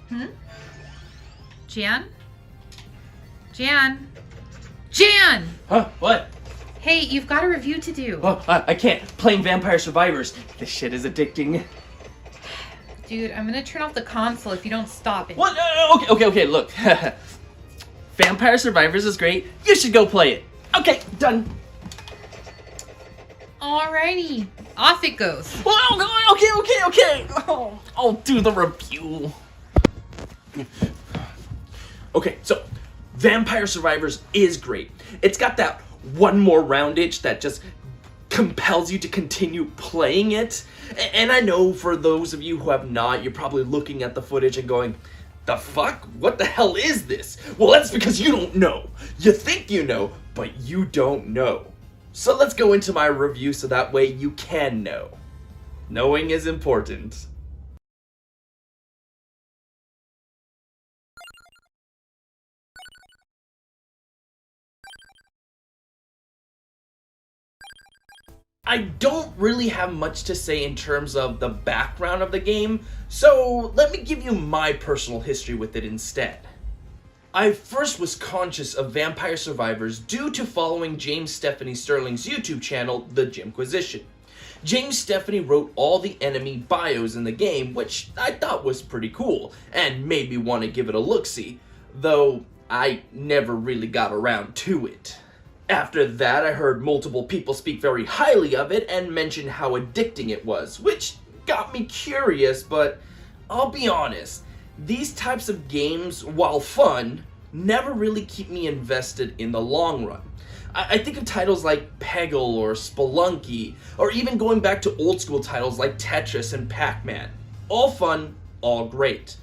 Hmm? Jan? Jan? Jan! Huh? What? Hey, you've got a review to do. Oh, I can't. Playing Vampire Survivors. This shit is addicting. Dude, I'm gonna turn off the console if you don't stop it. What? Okay, look. Vampire Survivors is great. You should go play it. Okay, done. Alrighty. Off it goes. Okay. Oh, I'll do the review. Okay, so Vampire Survivors is great. It's got that one more round itch that just compels you to continue playing it. And I know for those of you who have not, you're probably looking at the footage and going, the fuck? What the hell is this? Well, that's because you don't know. You think you know, but you don't know. So let's go into my review so that way you can know. Knowing is important. I don't really have much to say in terms of the background of the game, so let me give you my personal history with it instead. I first was conscious of Vampire Survivors due to following James Stephanie Sterling's YouTube channel, The Jimquisition. James Stephanie wrote all the enemy bios in the game, which I thought was pretty cool, and made me want to give it a look-see, though I never really got around to it. After that, I heard multiple people speak very highly of it and mention how addicting it was, which got me curious, but I'll be honest, these types of games, while fun, never really keep me invested in the long run. I think of titles like Peggle or Spelunky, or even going back to old school titles like Tetris and Pac-Man. All fun, all great.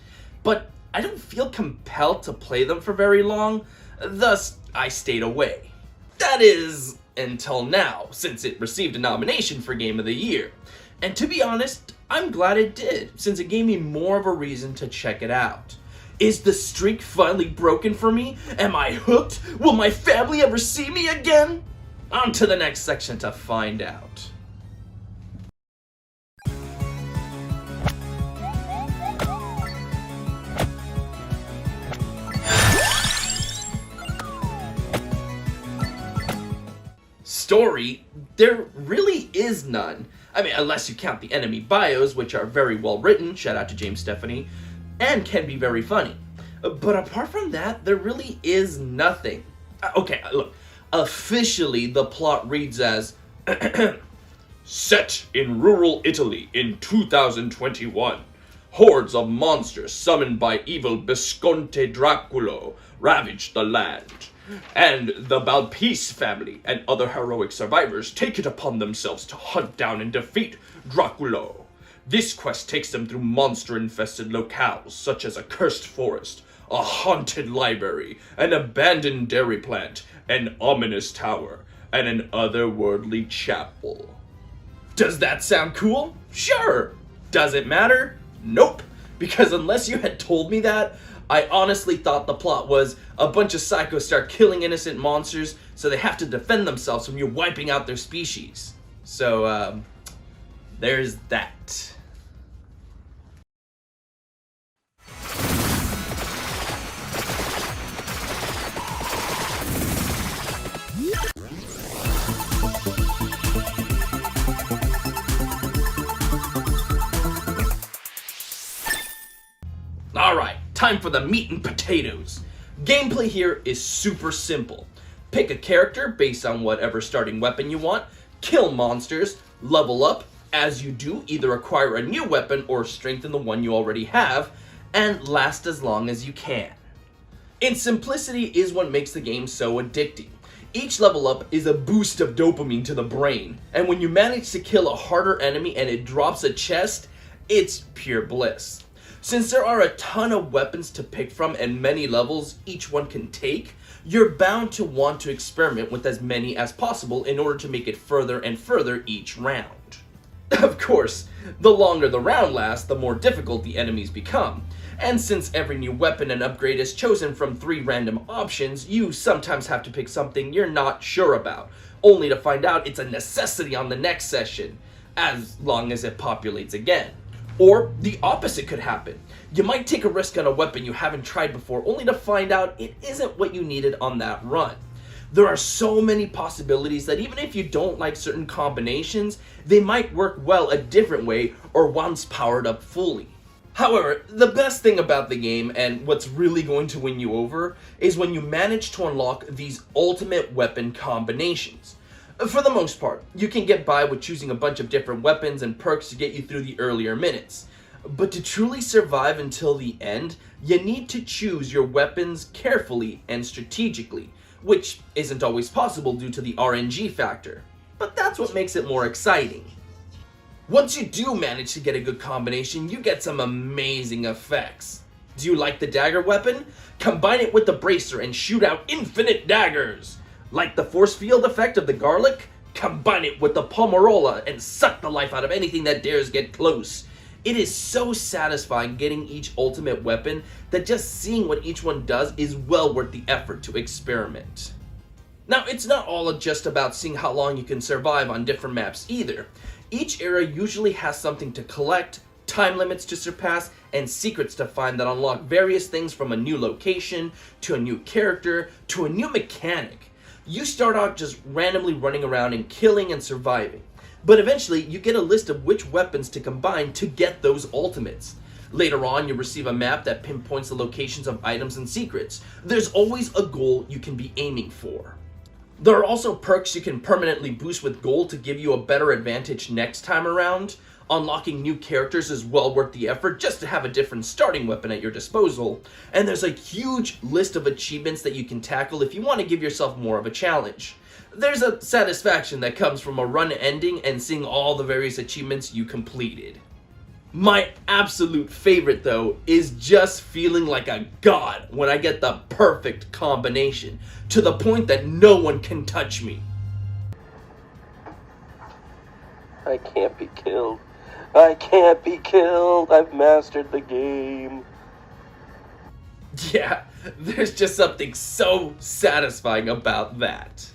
But I don't feel compelled to play them for very long, thus I stayed away. That is, until now, since it received a nomination for Game of the Year. And to be honest, I'm glad it did, since it gave me more of a reason to check it out. Is the streak finally broken for me? Am I hooked? Will my family ever see me again? On to the next section to find out. Story, there really is none. I mean, unless you count the enemy bios, which are very well written, shout out to James Stephanie, and can be very funny. But apart from that, there really is nothing. Okay, look, officially the plot reads as, set in rural Italy in 2021. Hordes of monsters summoned by evil Bisconte Draculó ravage the land. And the Belpaese family and other heroic survivors take it upon themselves to hunt down and defeat Draculó. This quest takes them through monster-infested locales such as a cursed forest, a haunted library, an abandoned dairy plant, an ominous tower, and an otherworldly chapel. Does that sound cool? Sure. Does it matter? Nope. Because unless you had told me that, I honestly thought the plot was a bunch of psychos start killing innocent monsters, so they have to defend themselves from you wiping out their species. So, there's that. Alright, time for the meat and potatoes. Gameplay here is super simple. Pick a character based on whatever starting weapon you want, kill monsters, level up, as you do either acquire a new weapon or strengthen the one you already have, and last as long as you can. Its simplicity is what makes the game so addicting. Each level up is a boost of dopamine to the brain, and when you manage to kill a harder enemy and it drops a chest, it's pure bliss. Since there are a ton of weapons to pick from and many levels each one can take, you're bound to want to experiment with as many as possible in order to make it further and further each round. Of course, the longer the round lasts, the more difficult the enemies become. And since every new weapon and upgrade is chosen from 3 random options, you sometimes have to pick something you're not sure about, only to find out it's a necessity on the next session, as long as it populates again. Or the opposite could happen. You might take a risk on a weapon you haven't tried before, only to find out it isn't what you needed on that run. There are so many possibilities that even if you don't like certain combinations, they might work well a different way or once powered up fully. However, the best thing about the game, and what's really going to win you over, is when you manage to unlock these ultimate weapon combinations. For the most part, you can get by with choosing a bunch of different weapons and perks to get you through the earlier minutes. But to truly survive until the end, you need to choose your weapons carefully and strategically, which isn't always possible due to the RNG factor. But that's what makes it more exciting. Once you do manage to get a good combination, you get some amazing effects. Do you like the dagger weapon? Combine it with the bracer and shoot out infinite daggers. Like the force field effect of the garlic? Combine it with the pomarola and suck the life out of anything that dares get close. It is so satisfying getting each ultimate weapon that just seeing what each one does is well worth the effort to experiment. Now, it's not all just about seeing how long you can survive on different maps either. Each area usually has something to collect, time limits to surpass, and secrets to find that unlock various things from a new location, to a new character, to a new mechanic. You start out just randomly running around and killing and surviving. But eventually, you get a list of which weapons to combine to get those ultimates. Later on, you receive a map that pinpoints the locations of items and secrets. There's always a goal you can be aiming for. There are also perks you can permanently boost with gold to give you a better advantage next time around. Unlocking new characters is well worth the effort just to have a different starting weapon at your disposal. And there's a huge list of achievements that you can tackle if you want to give yourself more of a challenge. There's a satisfaction that comes from a run ending and seeing all the various achievements you completed. My absolute favorite, though, is just feeling like a god when I get the perfect combination, to the point that no one can touch me. I can't be killed. I can't be killed. I've mastered the game. Yeah, there's just something so satisfying about that.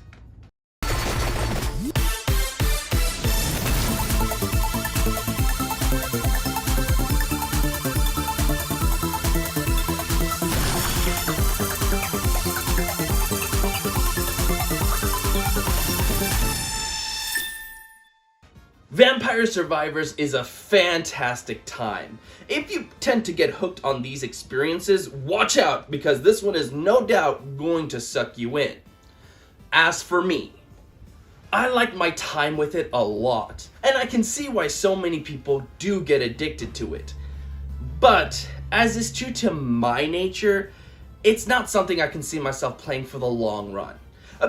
Vampire Survivors is a fantastic time. If you tend to get hooked on these experiences, watch out, because this one is no doubt going to suck you in. As for me, I like my time with it a lot, and I can see why so many people do get addicted to it. But, as is true to my nature, it's not something I can see myself playing for the long run.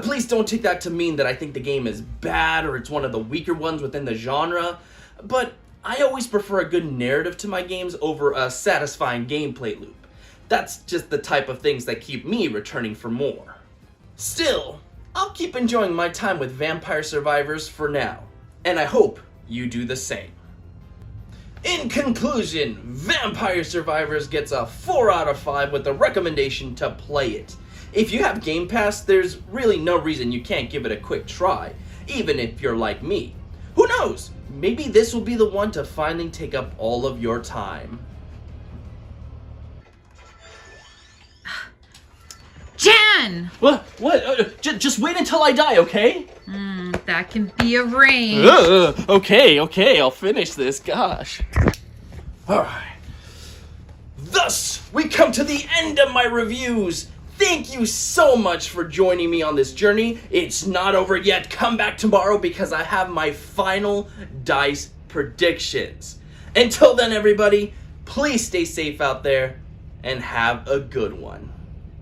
Please don't take that to mean that I think the game is bad or it's one of the weaker ones within the genre, but I always prefer a good narrative to my games over a satisfying gameplay loop. That's just the type of things that keep me returning for more. Still, I'll keep enjoying my time with Vampire Survivors for now, and I hope you do the same. In conclusion, Vampire Survivors gets a 4 out of 5 with a recommendation to play it. If you have Game Pass, there's really no reason you can't give it a quick try, even if you're like me. Who knows? Maybe this will be the one to finally take up all of your time. Jan! What? Just wait until I die, okay? That can be arranged. Okay, I'll finish this, gosh. Alright. Thus, we come to the end of my reviews. Thank you so much for joining me on this journey. It's not over yet. Come back tomorrow because I have my final DICE predictions. Until then, everybody, please stay safe out there and have a good one.